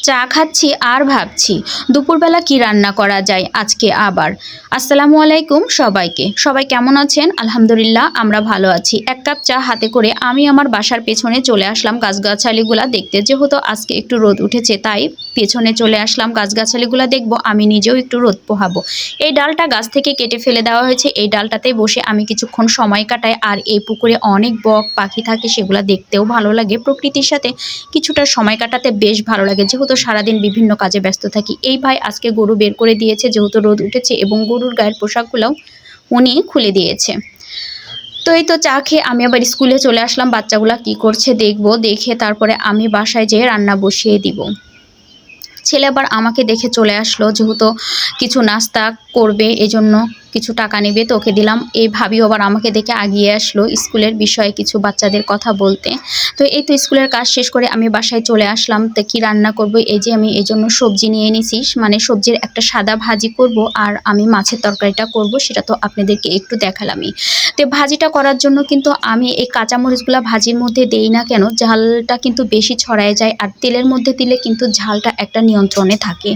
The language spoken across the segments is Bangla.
চা খাচ্ছি আর ভাবছি দুপুরবেলা কি রান্না করা যায় আজকে আবার। আসসালামু আলাইকুম সবাইকে। সবাই কেমন আছেন? আলহামদুলিল্লাহ আমরা ভালো আছি। এক কাপ চা হাতে করে আমি আমার বাসার পেছনে চলে আসলাম গাছগাছালিগুলা দেখতে। যেহেতু আজকে একটু রোদ উঠেছে তাই পেছনে চলে আসলাম গাছগাছালিগুলা দেখব, আমি নিজেও একটু রোদ পোহাবো। এই ডালটা গাছ থেকে কেটে ফেলে দেওয়া হয়েছে, এই ডালটাতে বসে আমি কিছুক্ষণ সময় কাটাই। আর এই পুকুরে অনেক বক পাখি থাকে, সেগুলা দেখতেও ভালো লাগে। প্রকৃতির সাথে কিছুটা সময় কাটাতে বেশ ভালো লাগে, যেহেতু সারাদিন বিভিন্ন কাজে ব্যস্ত থাকি। এই ভাই আজকে গরু বের করে দিয়েছে যেহেতু রোদ উঠেছে, এবং গরুর গায়ের পোশাকগুলোও উনি খুলে দিয়েছে। তো এই তো চা খেয়ে আমি আবার স্কুলে চলে আসলাম, বাচ্চাগুলা কি করছে দেখবো, দেখে তারপরে আমি বাসায় যেয়ে রান্না বসিয়ে দিব। ছেলে আবার আমাকে দেখে চলে আসলো, যেহেতু কিছু নাস্তা করবে এজন্য কিছু টাকা নেবে, তো ওকে দিলাম। এই ভাবিও আবার আমাকে দেখে আগিয়ে আসলো স্কুলের বিষয়ে কিছু বাচ্চাদের কথা বলতে। তো এই তো স্কুলের কাজ শেষ করে আমি বাসায় চলে আসলাম। তো কী রান্না করব, এই যে আমি এই জন্য সবজি নিয়ে নিছি, মানে সবজির একটা সাদা ভাজি করব আর আমি মাছের তরকারিটা করব, সেটা তো আপনাদেরকে একটু দেখালামই। তো ভাজিটা করার জন্য কিন্তু আমি এই কাঁচামরিচগুলো ভাজির মধ্যে দেই না কেন, ঝালটা কিন্তু বেশি ছড়ায় যায়, আর তেলের মধ্যে দিলে কিন্তু ঝালটা একটা নিয়ন্ত্রণে থাকে।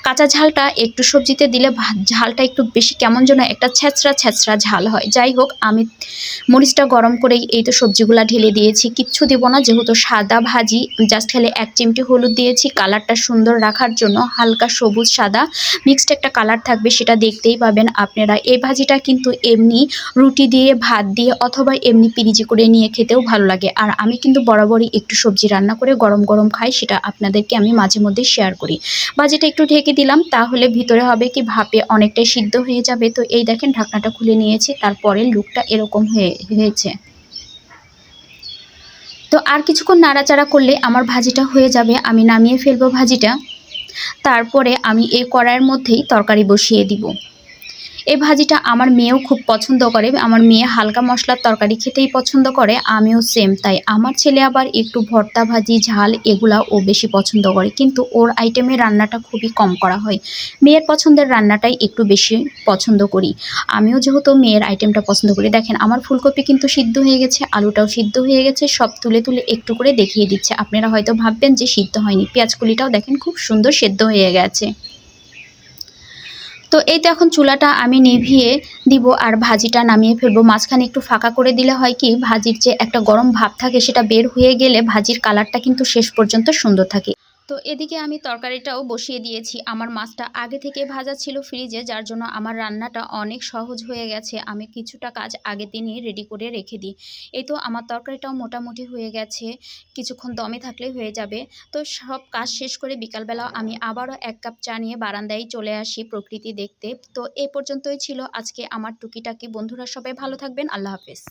কাঁচা ঝালটা একটু সবজিতে দিলে ঝালটা একটু বেশি কেমন যেন একটা ছ্যাঁচড়া ছ্যাঁচড়া ঝাল হয়। যাই হোক, আমি মরিচটা গরম করেই এই তো সবজিগুলা ঢেলে দিয়েছি, কিচ্ছু দেব না যেহেতু সাদা ভাজি। জাস্ট খালি 1 চিমটি হলুদ দিয়েছি কালারটা সুন্দর রাখার জন্য, হালকা সবুজ সাদা মিক্সড একটা কালার থাকবে, সেটা দেখতেই পাবেন আপনারা। এই ভাজিটা কিন্তু এমনি রুটি দিয়ে, ভাত দিয়ে অথবা এমনি পিরিজি করে নিয়ে খেতেও ভালো লাগে। আর আমি কিন্তু বরাবরই একটু সবজি রান্না করে গরম গরম খাই, সেটা আপনাদেরকে আমি মাঝে মধ্যে শেয়ার করি। ভাজিটা একটু ঢেকে দিলাম, তাহলে ভিতরে হবে কি ভাপে অনেকটাই সিদ্ধ হয়ে যাবে। তো এই দেখেন ঢাকনাটা খুলে নিয়েছি, তারপরে লুকটা এরকম হয়েছে। তো আর কিছুক্ষণ নাড়াচাড়া করলে আমার ভাজিটা হয়ে যাবে, আমি নামিয়ে ফেলবো ভাজিটা। তারপরে আমি এই কড়াইয়ের মধ্যেই তরকারি বসিয়ে দিব। এই ভাজিটা আমার মেয়েও খুব পছন্দ করে, আমার মেয়ে হালকা মশলার তরকারি খেতেই পছন্দ করে, আমিও সেম তাই। আমার ছেলে আবার একটু ভর্তা ভাজি ঝাল এগুলা ও বেশি পছন্দ করে, কিন্তু ওর আইটেমের রান্নাটা খুবই কম করা হয়। মেয়ের পছন্দের রান্নাটাই একটু বেশি পছন্দ করি। আমিও যেহেতু মেয়ের আইটেমটা পছন্দ করি। দেখেন আমার ফুলকপি কিন্তু সিদ্ধ হয়ে গেছে, আলুটাও সিদ্ধ হয়ে গেছে, সব তুলে তুলে একটু করে দেখিয়ে দিচ্ছে। আপনারা হয়তো ভাববেন যে সিদ্ধ হয়নি, পেঁয়াজকুলিটাও দেখেন খুব সুন্দর সেদ্ধ হয়ে গেছে। তো এই তো এখন চুলাটা আমি নিভিয়ে দিব আর ভাজিটা নামিয়ে ফেলবো। মাঝখানে একটু ফাঁকা করে দিলে হয় কি, ভাজির যে একটা গরম ভাব থাকে সেটা বের হয়ে গেলে ভাজির কালারটা কিন্তু শেষ পর্যন্ত সুন্দর থাকে। তো এদিকে আমি তরকারিটাও বসিয়ে দিয়েছি। আমার মাছটা আগে থেকে ভাজা ছিল ফ্রিজে, যার জন্য আমার রান্নাটা অনেক সহজ হয়ে গেছে। আমি কিছুটা কাজ আগে দিনই রেডি করে রেখে দিই। এই তো আমার তরকারিটাও মোটামুটি হয়ে গেছে, কিছুক্ষণ দমে থাকলেই হয়ে যাবে। তো সব কাজ শেষ করে বিকালবেলা আমি আবারও 1 কাপ চা নিয়ে বারান্দায় চলে আসি প্রকৃতি দেখতে। তো এই পর্যন্তই ছিল আজকে আমার টুকিটাকি। বন্ধুরা সবাই ভালো থাকবেন, আল্লাহ হাফেজ।